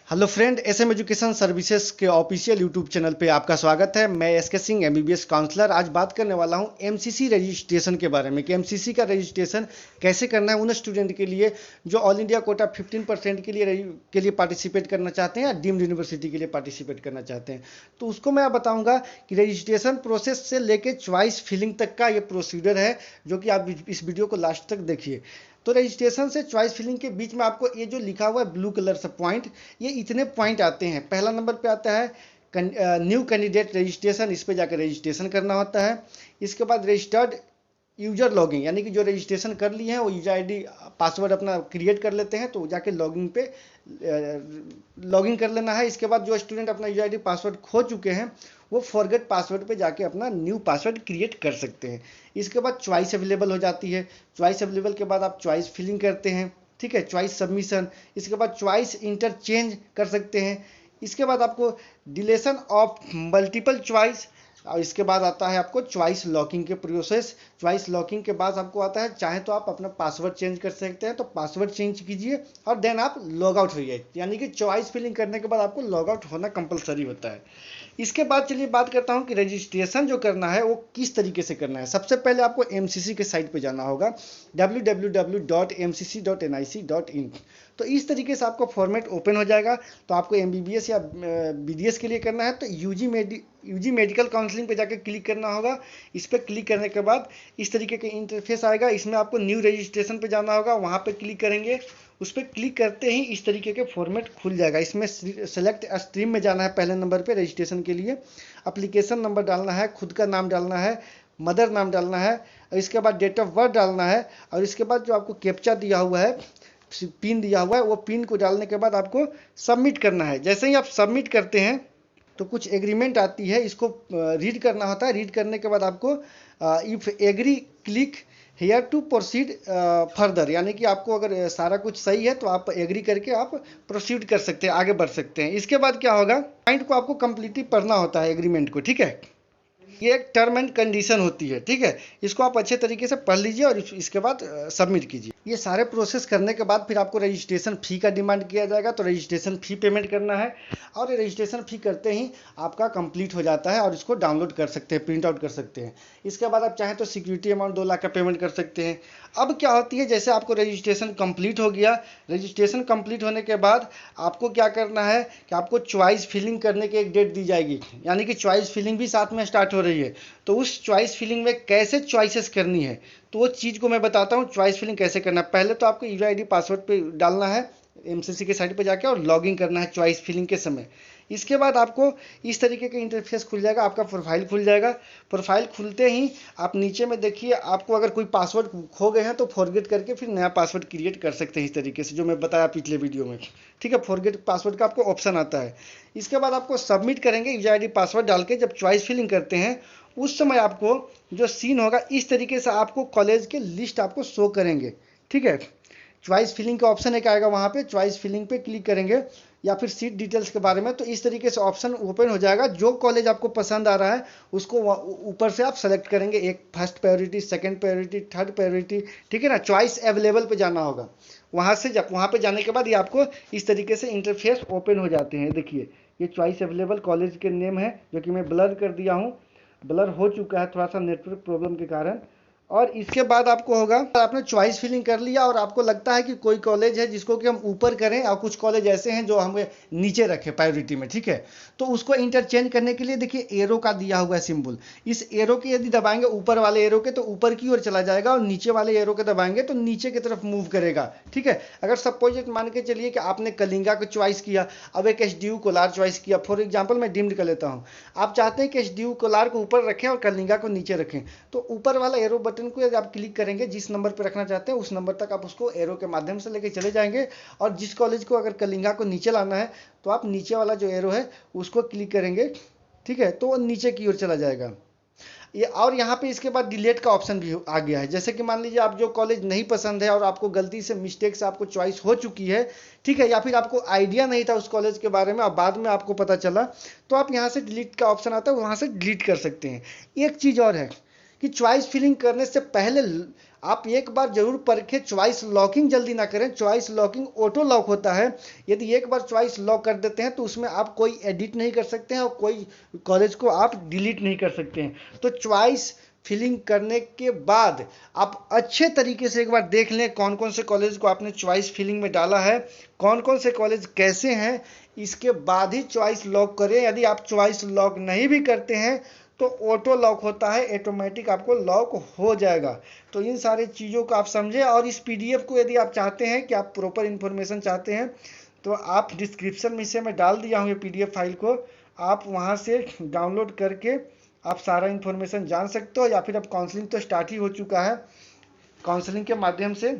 Hello friend, SM education services के official YouTube channel पे आपका स्वागत है। मैं एस के सिंह, एमबीबीएस काउंसलर। आज बात करने वाला हूं एमसीसी रजिस्ट्रेशन के बारे में कि एमसीसी का रजिस्ट्रेशन कैसे करना है उन स्टूडेंट के लिए जो ऑल इंडिया कोटा 15% के लिए पार्टिसिपेट करना चाहते हैं या डीम्ड यूनिवर्सिटी के लिए पार्टिसिपेट करना चाहते हैं। तो उसको मैं बताऊँगा कि रजिस्ट्रेशन प्रोसेस से लेकर चॉइस फिलिंग तक का ये प्रोसीजर है, जो कि आप इस वीडियो को लास्ट तक देखिए। तो रजिस्ट्रेशन से चॉइस फिलिंग के बीच में आपको ये जो लिखा हुआ है ब्लू कलर से पॉइंट, ये इतने पॉइंट आते हैं। पहला नंबर पे आता है न्यू कैंडिडेट रजिस्ट्रेशन, इस पे जाकर रजिस्ट्रेशन करना होता है। इसके बाद रजिस्टर्ड यूजर लॉगिंग, यानी कि जो रजिस्ट्रेशन कर लिए हैं वो यूजर आईडी पासवर्ड अपना क्रिएट कर लेते हैं, तो जाके लॉगिंग पे लॉगिन कर लेना है। इसके बाद जो स्टूडेंट अपना यूजर आईडी पासवर्ड खो चुके हैं वो फॉरगेट पासवर्ड पे जाके अपना न्यू पासवर्ड क्रिएट कर सकते हैं। इसके बाद चॉइस अवेलेबल हो जाती है। चॉइस अवेलेबल के बाद आप चॉइस फिलिंग करते हैं, ठीक है, चॉइस सबमिशन। इसके बाद चॉइस इंटरचेंज कर सकते हैं। इसके बाद आपको डिलीशन ऑफ मल्टीपल चॉइस, और इसके बाद आता है आपको चॉइस लॉकिंग के प्रोसेस। चॉइस लॉकिंग के बाद आपको आता है, चाहे तो आप अपना पासवर्ड चेंज कर सकते हैं, तो पासवर्ड चेंज कीजिए और देन आप लॉग आउट होइए, यानी कि चॉइस फिलिंग करने के बाद आपको लॉग आउट होना कंपलसरी होता है। इसके बाद चलिए बात करता हूं कि रजिस्ट्रेशन जो करना है वो किस तरीके से करना है। सबसे पहले आपको एमसीसी के साइट पे जाना होगा, www.mcc.nic.in। तो इस तरीके से आपको फॉर्मेट ओपन हो जाएगा। तो आपको एमबीबीएस या बीडीएस के लिए करना है तो यूजी मेडिकल काउंसलिंग पे जाकर क्लिक करना होगा। इस पर क्लिक करने के बाद इस तरीके का इंटरफेस आएगा। इसमें आपको न्यू रजिस्ट्रेशन पे जाना होगा, वहाँ पे क्लिक करेंगे। उस पर क्लिक करते ही इस तरीके के फॉर्मेट खुल जाएगा। इसमें सेलेक्ट स्ट्रीम में जाना है पहले नंबर पे रजिस्ट्रेशन के लिए। एप्लीकेशन नंबर डालना है, खुद का नाम डालना है, मदर नाम डालना है, और इसके बाद डेट ऑफ बर्थ डालना है। और इसके बाद जो आपको कैप्चा दिया हुआ है, पिन दिया हुआ है, वो पिन को डालने के बाद आपको सबमिट करना है। जैसे ही आप सबमिट करते हैं तो कुछ एग्रीमेंट आती है, इसको रीड करना होता है। रीड करने के बाद आपको if agree click here to proceed further, यानी कि आपको अगर सारा कुछ सही है तो आप एग्री करके आप प्रोसीड कर सकते हैं, आगे बढ़ सकते हैं। इसके बाद क्या होगा, पॉइंट को आपको कंप्लीटली पढ़ना होता है, एग्रीमेंट को, ठीक है। ये एक टर्म एंड कंडीशन होती है, ठीक है। इसको आप अच्छे तरीके से पढ़ लीजिए और इसके बाद सबमिट कीजिए। ये सारे प्रोसेस करने के बाद फिर आपको रजिस्ट्रेशन फ़ी का डिमांड किया जाएगा, तो रजिस्ट्रेशन फ़ी पेमेंट करना है। और रजिस्ट्रेशन फ़ी करते ही आपका कंप्लीट हो जाता है और इसको डाउनलोड कर सकते हैं, प्रिंट आउट कर सकते हैं। इसके बाद आप चाहें तो सिक्योरिटी अमाउंट 2 लाख का पेमेंट कर सकते हैं। अब क्या होती है, जैसे आपको रजिस्ट्रेशन कंप्लीट हो गया, रजिस्ट्रेशन कंप्लीट होने के बाद आपको क्या करना है कि आपको चॉइस फिलिंग करने की एक डेट दी जाएगी, यानी कि चॉइस फिलिंग भी साथ में स्टार्ट हो रही है। तो उस चॉइस फिलिंग में कैसे चॉइसेस करनी है तो वो चीज़ को मैं बताता हूँ। चॉइस फिलिंग कैसे करना है, पहले तो आपको यूजर आईडी पासवर्ड पे डालना है एमसीसी के साइट पे जाके और लॉगिन करना है चॉइस फिलिंग के समय। इसके बाद आपको इस तरीके का इंटरफेस खुल जाएगा, आपका प्रोफाइल खुल जाएगा। प्रोफाइल खुलते ही आप नीचे में देखिए, आपको अगर कोई पासवर्ड खो गए हैं तो फॉरगेट करके फिर नया पासवर्ड क्रिएट कर सकते हैं, इस तरीके से जो मैं बताया पिछले वीडियो में, ठीक है। फॉरगेट पासवर्ड का आपको ऑप्शन आता है। इसके बाद आपको सबमिट करेंगे यूजर आईडी पासवर्ड डाल के। जब चॉइस फिलिंग करते हैं उस समय आपको जो सीन होगा, इस तरीके से आपको कॉलेज के लिस्ट आपको शो करेंगे, ठीक है। चॉइस फिलिंग का ऑप्शन एक आएगा, वहाँ पे चॉइस फिलिंग पे क्लिक करेंगे या फिर सीट डिटेल्स के बारे में, तो इस तरीके से ऑप्शन ओपन हो जाएगा। जो कॉलेज आपको पसंद आ रहा है उसको ऊपर से आप सेलेक्ट करेंगे, एक first priority, second priority, third priority, ठीक है ना। चॉइस अवेलेबल पे जाना होगा। वहाँ से जब वहाँ पे जाने के बाद ये आपको इस तरीके से इंटरफेस ओपन हो जाते हैं। देखिए ये चॉइस अवेलेबल कॉलेज के नेम है, जो कि मैं ब्लर कर दिया हूँ, ब्लर हो चुका है थोड़ा सा नेटवर्क प्रॉब्लम के कारण। और इसके बाद आपको होगा, आपने चॉइस फिलिंग कर लिया और आपको लगता है कि कोई कॉलेज है जिसको कि हम ऊपर करें, और कुछ कॉलेज ऐसे हैं जो हमें नीचे रखें प्रायोरिटी में, ठीक है। तो उसको इंटरचेंज करने के लिए देखिए एरो का दिया हुआ है सिंबल। इस एरो के यदि दबाएंगे ऊपर वाले एरो के तो ऊपर की ओर चला जाएगा, और नीचे वाले एरो के दबाएंगे तो नीचे की तरफ मूव करेगा, ठीक है। अगर सपोज मान के चलिए कि आपने कलिंगा को चॉइस किया, अब एक एचडीयू कोलार चॉइस किया, फॉर एग्जाम्पल मैं डीम्ड कर लेता हूँ। आप चाहते हैं कि एचडीयू कोलार को ऊपर रखें और कलिंगा को नीचे रखें, तो ऊपर वाला एरो बटन को यदि आप क्लिक करेंगे, जिस नंबर पर रखना चाहते हैं उस नंबर तक आप उसको एरो के माध्यम से लेके चले जाएंगे। और जिस कॉलेज को अगर कलिंगा को नीचे लाना है तो आप नीचे वाला जो एरो है उसको क्लिक करेंगे, ठीक है, तो वो नीचे की ओर चला जाएगा। ये और यहाँ पे इसके बाद डिलीट का ऑप्शन भी आ गया है। जैसे कि मान लीजिए आप जो कॉलेज नहीं पसंद है और आपको गलती से मिस्टेक से आपको चॉइस हो चुकी है, ठीक है, या फिर आपको आइडिया नहीं था उस कॉलेज के बारे में और बाद में आपको पता चला, तो आप यहाँ से डिलीट का ऑप्शन आता है, वहाँ से डिलीट कर सकते हैं। एक चीज़ और है कि चॉइस फिलिंग करने से पहले आप एक बार जरूर परखें, चॉइस लॉकिंग जल्दी ना करें। चॉइस लॉकिंग ऑटो लॉक होता है, यदि एक बार चॉइस लॉक कर देते हैं तो उसमें आप कोई एडिट नहीं कर सकते हैं और कोई कॉलेज को आप डिलीट नहीं कर सकते हैं। तो चॉइस फिलिंग करने के बाद आप अच्छे तरीके से एक बार देख लें कौन कौन से कॉलेज को आपने चॉइस फिलिंग में डाला है, कौन कौन से कॉलेज कैसे हैं, इसके बाद ही चॉइस लॉक करें। यदि आप चॉइस लॉक नहीं भी करते हैं तो ऑटो लॉक होता है, ऑटोमेटिक आपको लॉक हो जाएगा। तो इन सारी चीज़ों को आप समझें। और इस पीडीएफ को यदि आप चाहते हैं कि आप प्रॉपर इन्फॉर्मेशन चाहते हैं तो आप डिस्क्रिप्शन में से मैं डाल दिया हूँ ये पीडीएफ फाइल को, आप वहाँ से डाउनलोड करके आप सारा इन्फॉर्मेशन जान सकते हो। या फिर अब काउंसलिंग तो स्टार्ट ही हो चुका है, काउंसलिंग के माध्यम से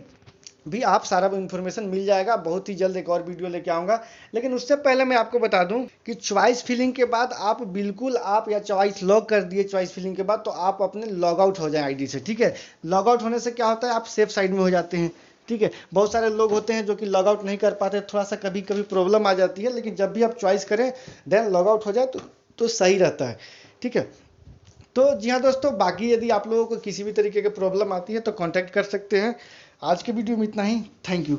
भी आप सारा इन्फॉर्मेशन मिल जाएगा। बहुत ही जल्द एक और वीडियो लेके आऊँगा, लेकिन उससे पहले मैं आपको बता दूं कि चॉइस फिलिंग के बाद आप बिल्कुल आप या चॉइस लॉक कर दिए चॉइस फिलिंग के बाद तो आप अपने लॉग आउट हो जाए आईडी से, ठीक है। लॉग आउट होने से क्या होता है, आप सेफ साइड में हो जाते हैं, ठीक है। बहुत सारे लोग होते हैं जो कि लॉग आउट नहीं कर पाते, थोड़ा सा कभी कभी प्रॉब्लम आ जाती है, लेकिन जब भी आप चॉइस करें देन लॉग आउट हो जाए तो सही रहता है, ठीक है। तो जी हाँ दोस्तों, बाकी यदि आप लोगों को किसी भी तरीके की प्रॉब्लम आती है तो कांटेक्ट कर सकते हैं। आज के वीडियो में इतना ही, थैंक यू।